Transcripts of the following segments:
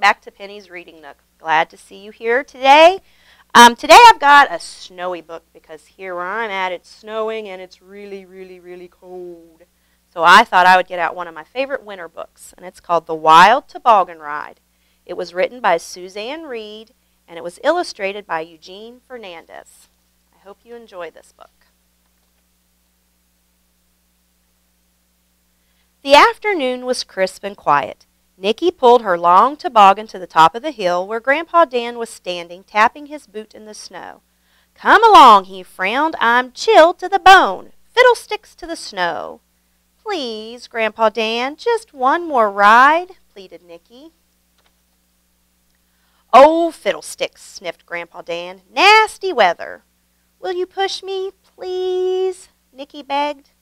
back to Penny's Reading Nook. Glad to see you here today. Today I've got a snowy book because here where I'm at it's snowing and it's really cold. So I thought I would get out one of my favorite winter books, and it's called The Wild Toboggan Ride. It was written by Suzan Reid and it was illustrated by Eugenie Fernandez. I hope you enjoy this book. The afternoon was crisp and quiet. Nicky pulled her long toboggan to the top of the hill where Grandpa Dan was standing, tapping his boot in the snow. "Come along," he frowned. "I'm chilled to the bone. Fiddlesticks to the snow." "Please, Grandpa Dan, just one more ride," pleaded Nicky. "Oh, fiddlesticks," sniffed Grandpa Dan. "Nasty weather." "Will you push me, please?" Nicky begged.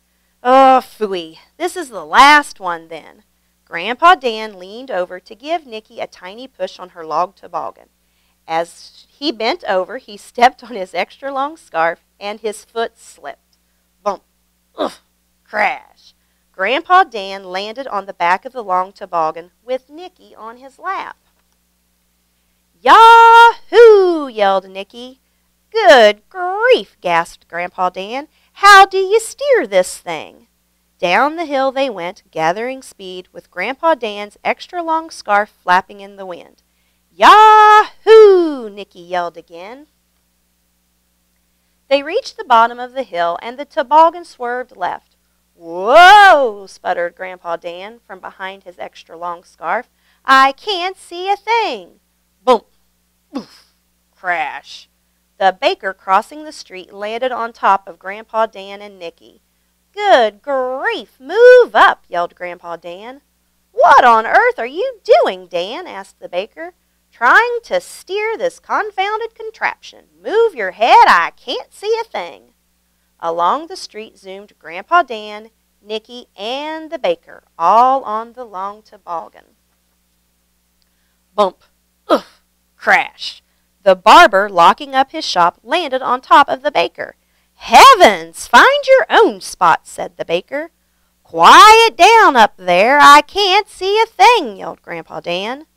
"Oh, phooey. This is the last one, then." Grandpa Dan leaned over to give Nicky a tiny push on her log toboggan. As he bent over, he stepped on his extra long scarf, and his foot slipped. Bump! Ugh! Crash! Grandpa Dan landed on the back of the long toboggan with Nicky on his lap. "Yahoo!" yelled Nicky. "Good grief!" gasped Grandpa Dan. "How do you steer this thing?" Down the hill they went, gathering speed, with Grandpa Dan's extra long scarf flapping in the wind. "Yahoo!" Nicky yelled again. They reached the bottom of the hill, and the toboggan swerved left. "Whoa!" sputtered Grandpa Dan from behind his extra long scarf. "I can't see a thing." Boom! Oof! Crash! The baker crossing the street landed on top of Grandpa Dan and Nicky. "Good grief! Move up!" yelled Grandpa Dan. "What on earth are you doing, Dan?" asked the baker. "Trying to steer this confounded contraption. Move your head, I can't see a thing." Along the street zoomed Grandpa Dan, Nicky, and the baker, all on the long toboggan. Bump! Oof! Crash! The barber, locking up his shop, landed on top of the baker. "Heavens! Find your own spot," said the baker. "Quiet down up there. I can't see a thing," yelled Grandpa Dan.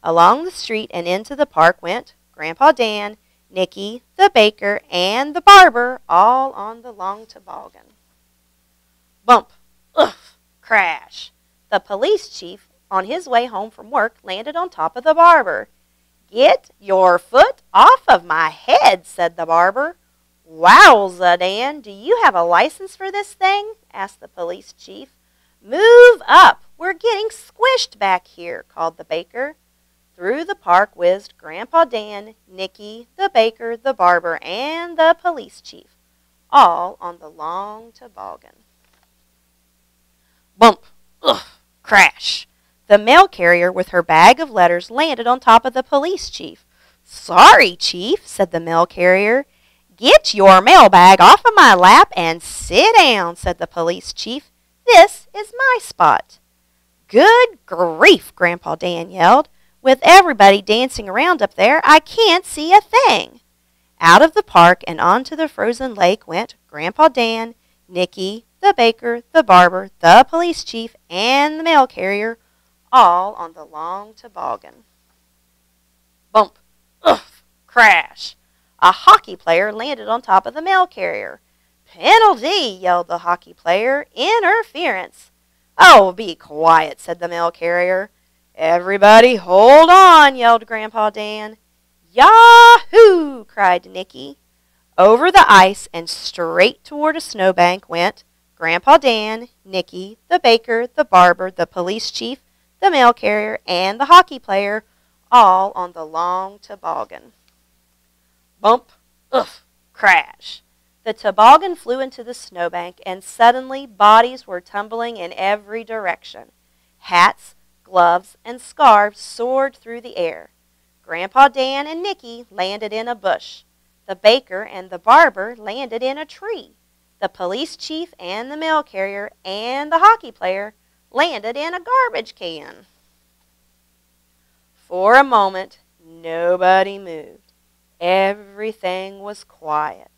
Along the street and into the park went Grandpa Dan, Nicky, the baker, and the barber, all on the long toboggan. Bump! Oof! Crash! The police chief, on his way home from work, landed on top of the barber. "Get your foot off of my head," said the barber. "Wowza, Dan, do you have a license for this thing?" asked the police chief. "Move up. We're getting squished back here," called the baker. Through the park whizzed Grandpa Dan, Nicky, the baker, the barber, and the police chief, all on the long toboggan. Bump! Ugh! Crash! The mail carrier with her bag of letters landed on top of the police chief. "Sorry, Chief," said the mail carrier. "Get your mailbag off of my lap and sit down," said the police chief. "This is my spot." "Good grief!" Grandpa Dan yelled. "With everybody dancing around up there, I can't see a thing." Out of the park and onto the frozen lake went Grandpa Dan, Nicky, the baker, the barber, the police chief, and the mail carrier, all on the long toboggan. Bump! Oof! Crash! A hockey player landed on top of the mail carrier. "Penalty!" yelled the hockey player. "Interference!" "Oh, be quiet," said the mail carrier. "Everybody hold on," yelled Grandpa Dan. "Yahoo!" cried Nicky. Over the ice and straight toward a snowbank went Grandpa Dan, Nicky, the baker, the barber, the police chief, the mail carrier, and the hockey player, all on the long toboggan. Bump! Oof! Crash! The toboggan flew into the snowbank, and suddenly bodies were tumbling in every direction. Hats, gloves, and scarves soared through the air. Grandpa Dan and Nicky landed in a bush. The baker and the barber landed in a tree. The police chief and the mail carrier and the hockey player landed in a garbage can. For a moment, nobody moved. Everything was quiet.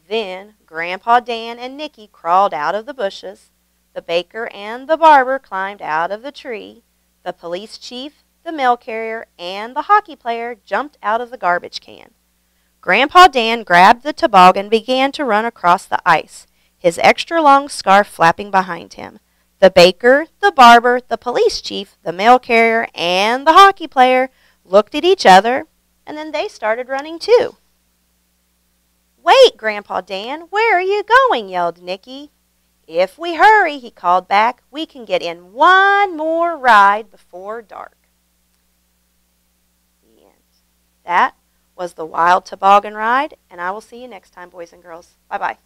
Then Grandpa Dan and Nicky crawled out of the bushes. The baker and the barber climbed out of the tree. The police chief, the mail carrier, and the hockey player jumped out of the garbage can. Grandpa Dan grabbed the toboggan and began to run across the ice, his extra long scarf flapping behind him. The baker, the barber, the police chief, the mail carrier, and the hockey player looked at each other, and then they started running too. "Wait, Grandpa Dan, where are you going?" yelled Nicky. "If we hurry," he called back, "we can get in one more ride before dark." The end. That was the Wild Toboggan Ride, and I will see you next time, boys and girls. Bye-bye.